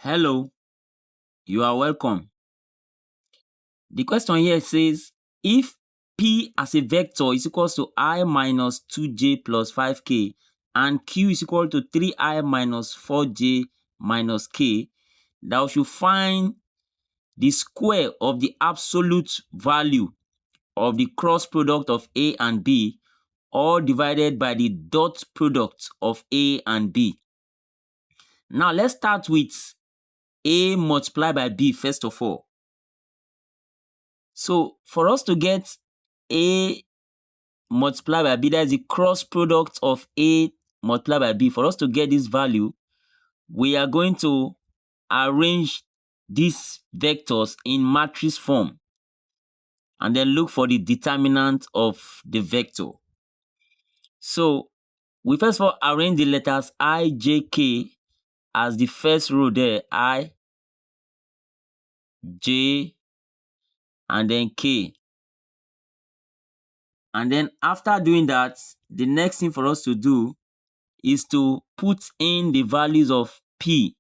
Hello, you are welcome. The question here says, if P as a vector is equals to I minus 2j plus 5k and Q is equal to 3I minus 4j minus k, thou should find the square of the absolute value of the cross product of A and B, all divided by the dot product of A and B. Now let's start with A multiplied by B first of all. So for us to get A multiplied by B, that is the cross product of A multiplied by B. For us to get this value, we are going to arrange these vectors in matrix form and then look for the determinant of the vector. So we first of all arrange the letters I, J, K as the first row there, I, J, and then K. And then after doing that, the next thing for us to do is to put in the values of P.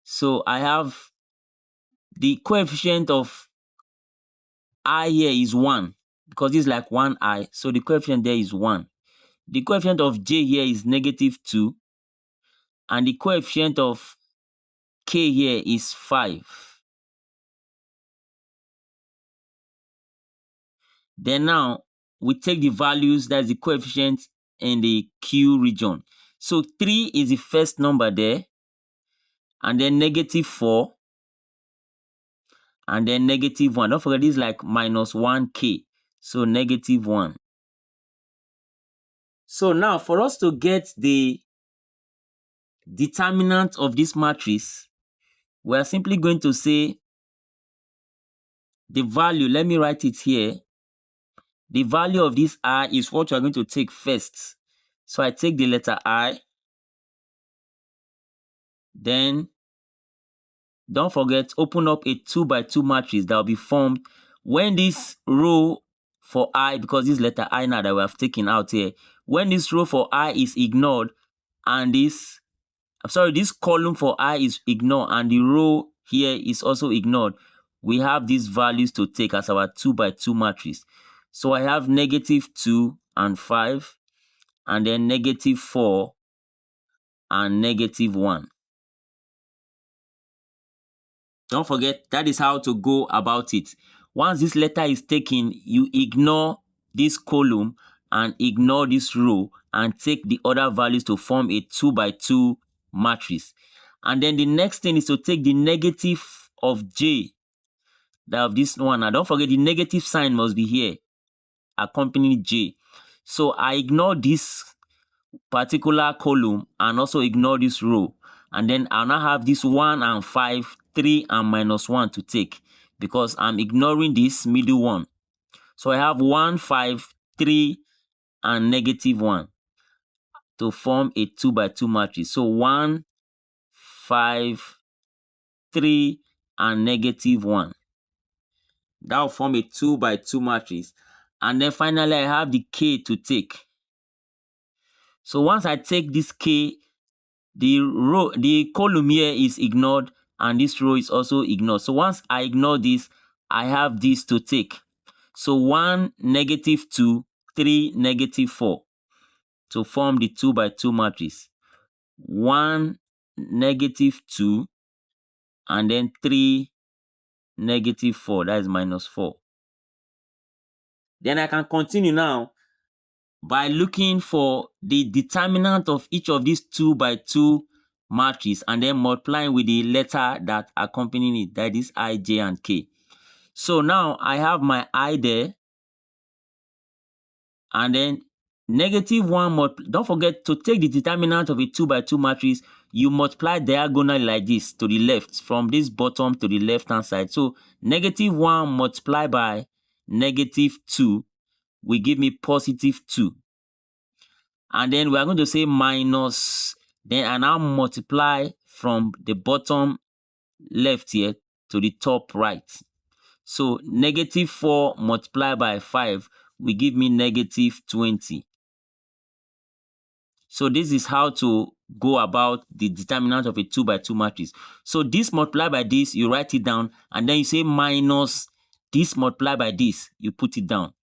So I have the coefficient of I here is 1 because this is like 1I. So the coefficient there is 1. The coefficient of J here is -2. And the coefficient of K here is 5. Then now we take the values, that's the coefficient in the Q region. So 3 is the first number there, and then -4, and then -1. Don't forget this is like -1k. So -1. So now for us to get the determinant of this matrix, we are simply going to say the value, let me write it here. The value of this I is what you are going to take first. So I take the letter I. Then don't forget, open up a 2 by 2 matrix that will be formed when this row for I, because this letter I now that we have taken out here, when this row for I is ignored and this column for I is ignored and the row here is also ignored, we have these values to take as our 2 by 2 matrix. So I have -2 and 5, and then -4 and -1. Don't forget, that is how to go about it. Once this letter is taken, you ignore this column and ignore this row and take the other values to form a 2 by 2 matrix. And then the next thing is to take the negative of J, that of this one. Now don't forget, the negative sign must be here, accompanying J. So I ignore this particular column and also ignore this row. And then I'll now have this 1 and 5, 3 and -1 to take because I'm ignoring this middle one. So I have 1, 5, 3 and -1 to form a 2 by 2 matrix. So 1, 5, 3 and -1. That will form a 2 by 2 matrix. And then finally I have the K to take. So once I take this K, the column here is ignored and this row is also ignored. So once I ignore this, I have this to take. So 1, -2, 3, -4 to form the 2 by 2 matrix. 1, -2, and then 3, -4. That is -4. Then I can continue now by looking for the determinant of each of these 2 by 2 matrix and then multiplying with the letter that accompany it, that is I, J, and K. So now I have my I there, and then -1, don't forget to take the determinant of a 2 by 2 matrix, you multiply diagonally like this to the left, from this bottom to the left hand side. So -1 multiplied by -2 will give me +2. And then we are going to say minus, then I now multiply from the bottom left here to the top right. So -4 multiplied by 5 will give me -20. So this is how to go about the determinant of a 2 by 2 matrix. So this multiplied by this, you write it down, and then you say minus this multiplied by this, you put it down.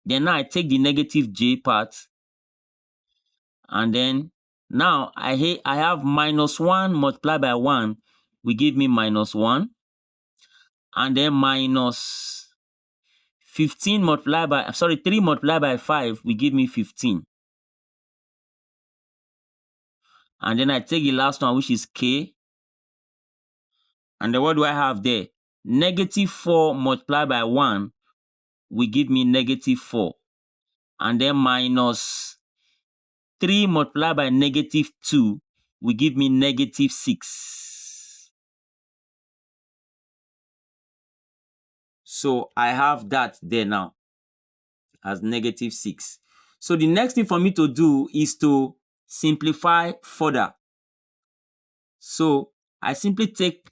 Then now I take the negative j part, and then now I have minus 1 multiplied by 1 will give me minus 1, and then minus 15 multiplied by, 3 multiplied by 5 will give me 15. And then I take the last one, which is k. And then what do I have there? Negative 4 multiplied by 1 will give me negative 4. And then minus 3 multiplied by negative 2 will give me negative 6. So I have that there now as negative 6. So the next thing for me to do is to simplify further. So I simply take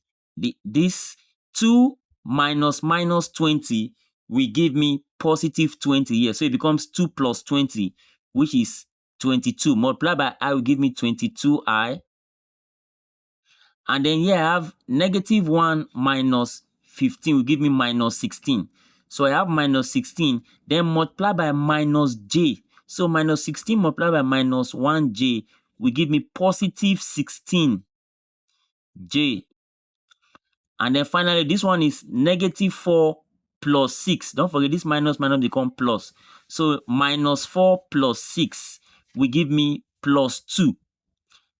this 2 minus 20 will give me positive 20 here. So it becomes 2 plus 20, which is 22. Multiplied by I will give me 22i. And then here I have negative 1 minus 15 will give me minus 16. So I have minus 16, then multiply by minus j. So minus 16 multiplied by minus 1j will give me positive 16j. And then finally, this one is negative 4 plus 6. Don't forget, this minus become plus. So minus 4 plus 6 will give me plus 2.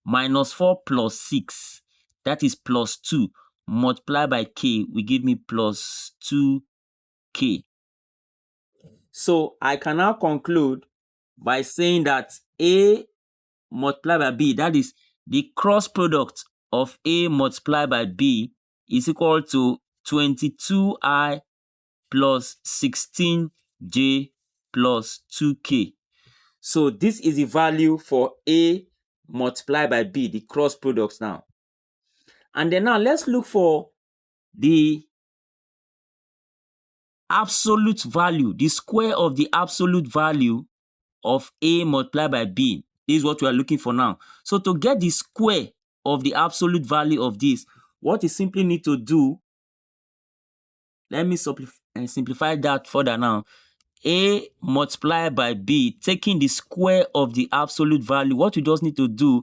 Minus 4 plus 6, that is plus 2. Multiply by k will give me plus 2k. So I can now conclude by saying that A multiplied by B, that is the cross product of A multiplied by B, is equal to 22i plus 16j plus 2k. So this is the value for A multiplied by B, the cross product now. And then now let's look for the absolute value, the square of the absolute value of A multiplied by B. This is what we are looking for now. So to get the square of the absolute value of this, what you simply need to do, let me simplify that further now. A multiplied by B, taking the square of the absolute value, what you just need to do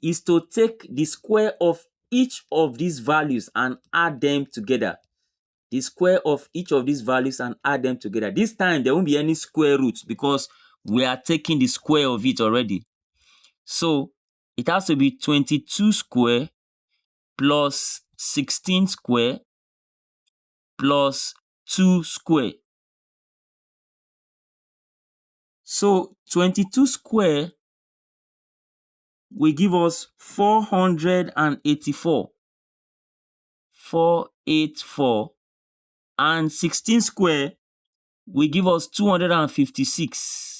is to take the square of each of these values and add them together. The square of each of these values and add them together. This time, there won't be any square roots because we are taking the square of it already. So it has to be 22 square plus 16 square plus 2 square. So 22 square will give us 484. 484. And 16 square will give us 256.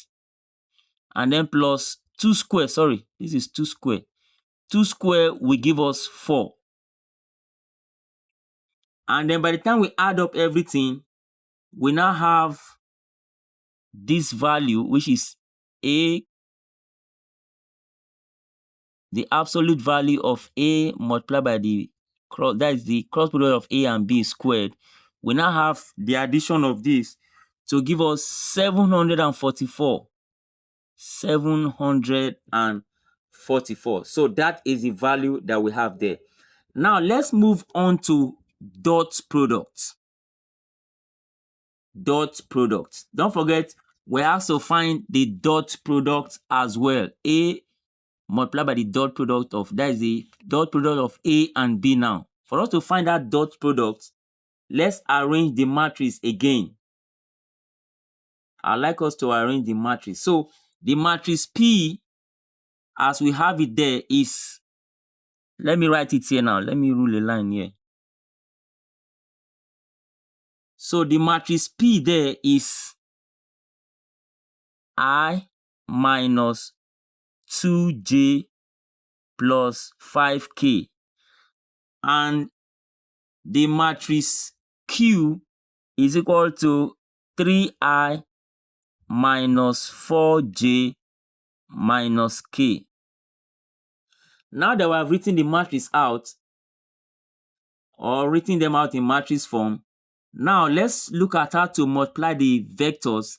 And then plus 2 square, sorry, this is 2 square. 2 square will give us 4. And then by the time we add up everything, we now have this value, which is A, the absolute value of A multiplied by the cross, that is the cross product of A and B squared. We now have the addition of this to give us 744. 744. So that is the value that we have there. Now let's move on to dot product. Dot product. Don't forget, we have to find the dot product as well. A multiplied by the dot product of, that is the dot product of A and B now. For us to find that dot product, let's arrange the matrix again. I'd like us to arrange the matrix. So the matrix P, as we have it there, is, let me write it here now. Let me rule a line here. So the matrix P there is I minus 2j plus 5k. And the matrix Q is equal to 3i minus 4j minus k. Now that we have written the matrix out, or written them out in matrix form, now let's look at how to multiply the vectors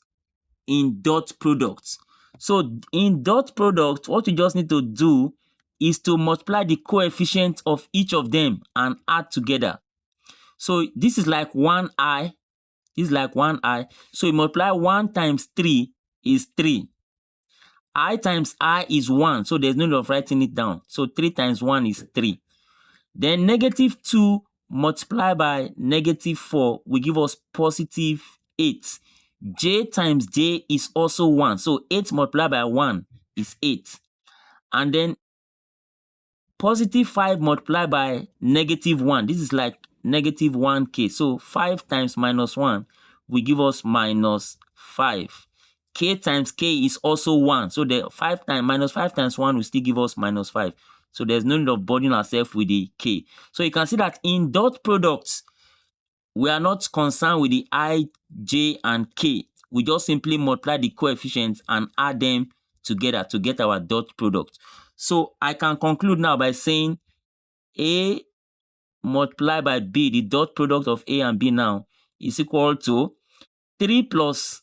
in dot product. So in dot product, what you just need to do is to multiply the coefficient of each of them and add together. So this is like 1i, this is like 1i. So you multiply 1 times 3 is 3. I times I is 1, so there's no need of writing it down. So 3 times 1 is 3. Then negative 2 multiplied by negative 4 will give us positive 8. J times j is also 1. So 8 multiplied by 1 is 8. And then positive 5 multiplied by negative 1. This is like negative 1k. So 5 times minus 1 will give us minus 5. K times k is also 1. So the 5 times minus 5 times 1 will still give us minus 5. So there's no need of burdening ourselves with the k. So you can see that in dot products, we are not concerned with the I, j, and k. We just simply multiply the coefficients and add them together to get our dot product. So I can conclude now by saying A multiplied by B, the dot product of A and B now, is equal to 3 plus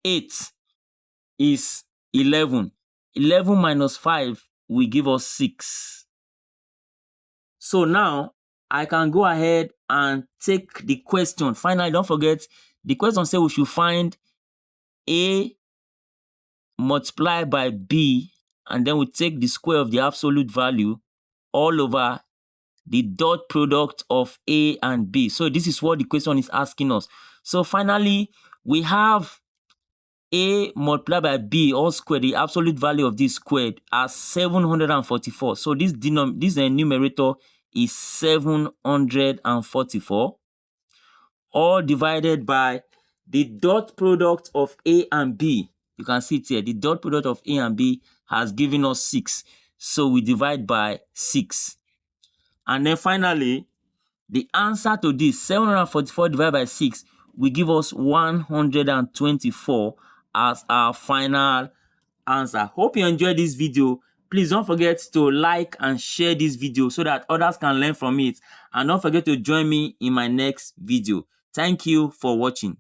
8 is 11. 11 minus 5 will give us 6. So now I can go ahead and take the question. Finally, don't forget, the question says we should find A multiplied by B, and then we take the square of the absolute value all over the dot product of A and B. So this is what the question is asking us. So finally, we have A multiplied by B all squared, the absolute value of this squared, as 744. So this numerator is 744, all divided by the dot product of A and B. You can see it here. The dot product of A and B has given us 6. So we divide by 6. And then finally, the answer to this, 744 divided by 6, will give us 124 as our final answer. Hope you enjoyed this video. Please don't forget to like and share this video so that others can learn from it. And don't forget to join me in my next video. Thank you for watching.